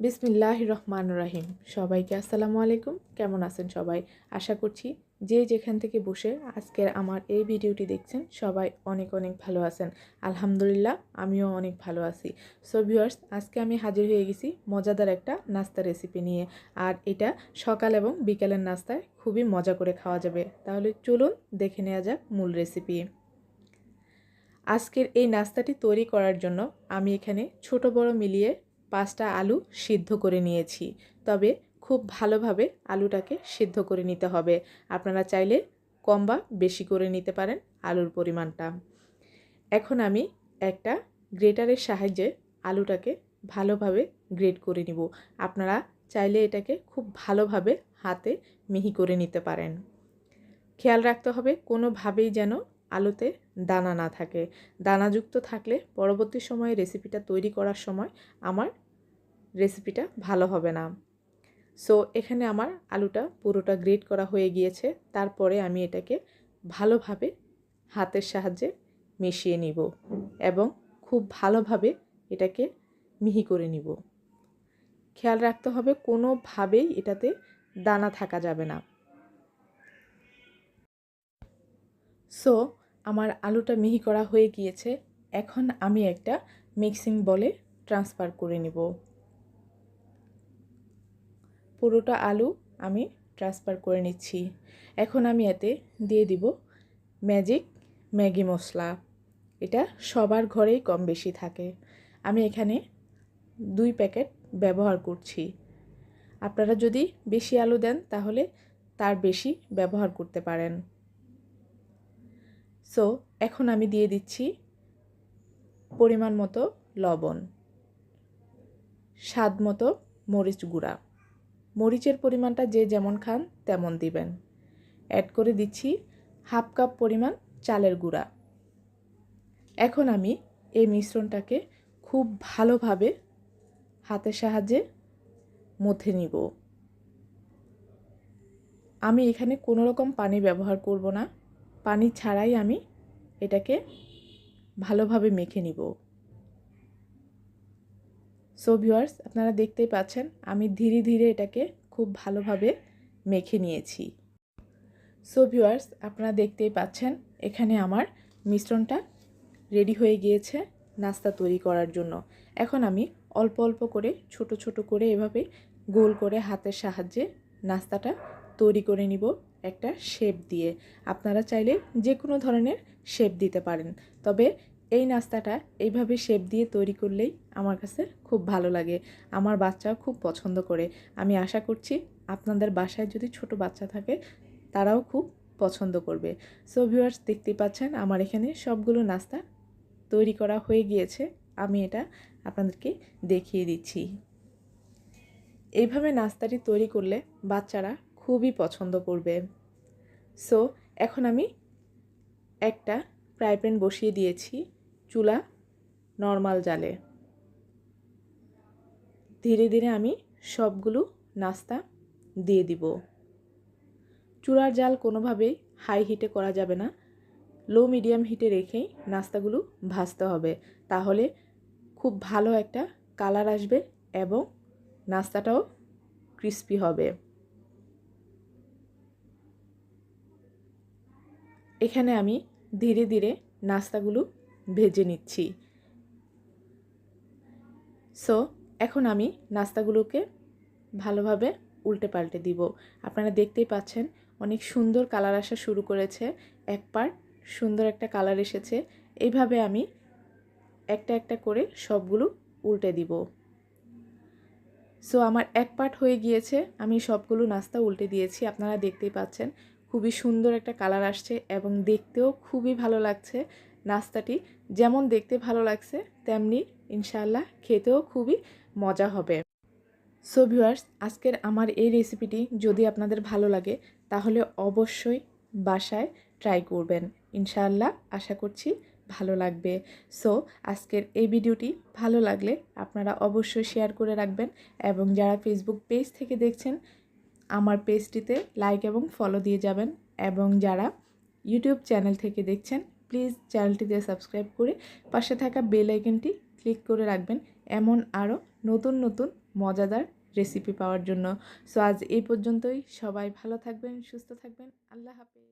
বিসমিল্লাহির রহমানির রহিম। সবাইকে আসসালামু আলাইকুম। কেমন আছেন সবাই? আশা করছি যে যেখান থেকে বসে আজকের আমার এই ভিডিওটি দেখছেন সবাই অনেক অনেক ভালো আছেন। আলহামদুলিল্লাহ আমিও অনেক ভালো আছি। সো ভিউয়ার্স, আজকে আমি হাজির হয়ে গেছি মজাদার একটা নাস্তা রেসিপি নিয়ে। আর এটা সকাল এবং বিকেলের নাস্তায় খুবই মজা করে খাওয়া যাবে। তাহলে চলুন দেখে নেওয়া যাক মূল রেসিপি। আজকের এই নাস্তাটি তৈরি করার জন্য আমি এখানে ছোট বড় মিলিয়ে 5টা আলু সিদ্ধ করে নিয়েছি। তবে খুব ভালোভাবে আলুটাকে সিদ্ধ করে নিতে হবে। আপনারা চাইলে কম বা বেশি করে নিতে পারেন আলুর পরিমাণটা। এখন আমি একটা গ্রেটারের সাহায্যে আলুটাকে ভালোভাবে গ্রেট করে নিব। আপনারা চাইলে এটাকে খুব ভালোভাবে হাতে মিহি করে নিতে পারেন। খেয়াল রাখতে হবে কোনোভাবেই যেন আলুতে দানা না থাকে। দানাযুক্ত থাকলে পরবর্তী সময়ে রেসিপিটা তৈরি করার সময় আমার রেসিপিটা ভালো হবে না। সো এখানে আমার আলুটা পুরোটা গ্রেট করা হয়ে গিয়েছে। তারপরে আমি এটাকে ভালোভাবে হাতের সাহায্যে মিশিয়ে নিব এবং খুব ভালোভাবে এটাকে মিহি করে নিব। খেয়াল রাখতে হবে কোনোভাবেই এটাতে দানা থাকা যাবে না। সো আমার আলুটা মিহি করা হয়ে গিয়েছে। এখন আমি একটা মিক্সিং বলে ট্রান্সফার করে নিব। পুরোটা আলু আমি ট্রান্সফার করে নিচ্ছি। এখন আমি এতে দিয়ে দিব ম্যাগি মশলা। এটা সবার ঘরেই কম বেশি থাকে। আমি এখানে 2 প্যাকেট ব্যবহার করছি। আপনারা যদি বেশি আলু দেন তাহলে তার বেশি ব্যবহার করতে পারেন। সো এখন আমি দিয়ে দিচ্ছি পরিমাণ মতো লবণ, স্বাদ মতো মরিচ গুঁড়া। মরিচের পরিমাণটা যে যেমন খান তেমন দিবেন। অ্যাড করে দিচ্ছি হাফ কাপ পরিমাণ চালের গুঁড়া। এখন আমি এই মিশ্রণটাকে খুব ভালোভাবে হাতের সাহায্যে মথে নিব। আমি এখানে কোনো রকম পানি ব্যবহার করব না। পানি ছাড়াই আমি এটাকে ভালোভাবে মেখে নিব। সো ভিউয়ার্স, আপনারা দেখতেই পাচ্ছেন আমি ধীরে ধীরে এটাকে খুব ভালোভাবে মেখে নিয়েছি। সো ভিউয়ার্স, আপনারা দেখতেই পাচ্ছেন এখানে আমার মিশ্রণটা রেডি হয়ে গিয়েছে নাস্তা তৈরি করার জন্য। এখন আমি অল্প অল্প করে ছোট ছোট করে এভাবে গোল করে হাতের সাহায্যে নাস্তাটা তৈরি করে নিব একটা শেপ দিয়ে। আপনারা চাইলে যে কোনো ধরনের শেপ দিতে পারেন। তবে এই নাস্তাটা এইভাবে শেপ দিয়ে তৈরি করলেই আমার কাছে খুব ভালো লাগে। আমার বাচ্চাও খুব পছন্দ করে। আমি আশা করছি আপনাদের বাসায় যদি ছোট বাচ্চা থাকে তারাও খুব পছন্দ করবে। সো ভিউয়ার্স, দেখতেই পাচ্ছেন আমার এখানে সবগুলো নাস্তা তৈরি করা হয়ে গিয়েছে। আমি এটা আপনাদেরকে দেখিয়ে দিচ্ছি। এইভাবে নাস্তাটি তৈরি করলে বাচ্চারা খুবই পছন্দ করবে। সো এখন আমি একটা ফ্রাই প্যান বসিয়ে দিয়েছি চুলা নর্মাল জালে। ধীরে ধীরে আমি সবগুলো নাস্তা দিয়ে দিব। চুলার জাল কোনোভাবেই হাই হিটে করা যাবে না। লো মিডিয়াম হিটে রেখেই নাস্তাগুলো ভাজতে হবে। তাহলে খুব ভালো একটা কালার আসবে এবং নাস্তাটাও ক্রিস্পি হবে। এখানে আমি ধীরে ধীরে নাস্তাগুলো ভেজে নিচ্ছি। সো এখন আমি নাস্তাগুলোকে ভালোভাবে উল্টে পাল্টে দিব। আপনারা দেখতেই পাচ্ছেন অনেক সুন্দর কালার আসা শুরু করেছে। এক পার্ট সুন্দর একটা কালার এসেছে। এইভাবে আমি একটা একটা করে সবগুলো উল্টে দিব। সো আমার এক পার্ট হয়ে গিয়েছে। আমি সবগুলো নাস্তা উল্টে দিয়েছি। আপনারা দেখতেই পাচ্ছেন খুবই সুন্দর একটা কালার আসছে এবং দেখতেও খুবই ভালো লাগছে। নাস্তাটি যেমন দেখতে ভালো লাগছে তেমনি ইনশাআল্লাহ খেতেও খুবই মজা হবে। সো ভিউয়ার্স, আজকের আমার এই রেসিপিটি যদি আপনাদের ভালো লাগে তাহলে অবশ্যই বাসায় ট্রাই করবেন। ইনশাআল্লাহ আশা করছি ভালো লাগবে। সো আজকের এই ভিডিওটি ভালো লাগলে আপনারা অবশ্যই শেয়ার করে রাখবেন এবং যারা ফেসবুক পেজ থেকে দেখছেন আমার পেজটিতে লাইক এবং ফলো দিয়ে যাবেন এবং যারা ইউটিউব চ্যানেল থেকে দেখছেন প্লিজ চ্যানেলটিতে সাবস্ক্রাইব করে পাশে থাকা বেল আইকনটি ক্লিক করে রাখবেন এমন আরও নতুন নতুন মজাদার রেসিপি পাওয়ার জন্য। সো আজ এই পর্যন্তই। সবাই ভালো থাকবেন, সুস্থ থাকবেন। আল্লাহ হাফেজ।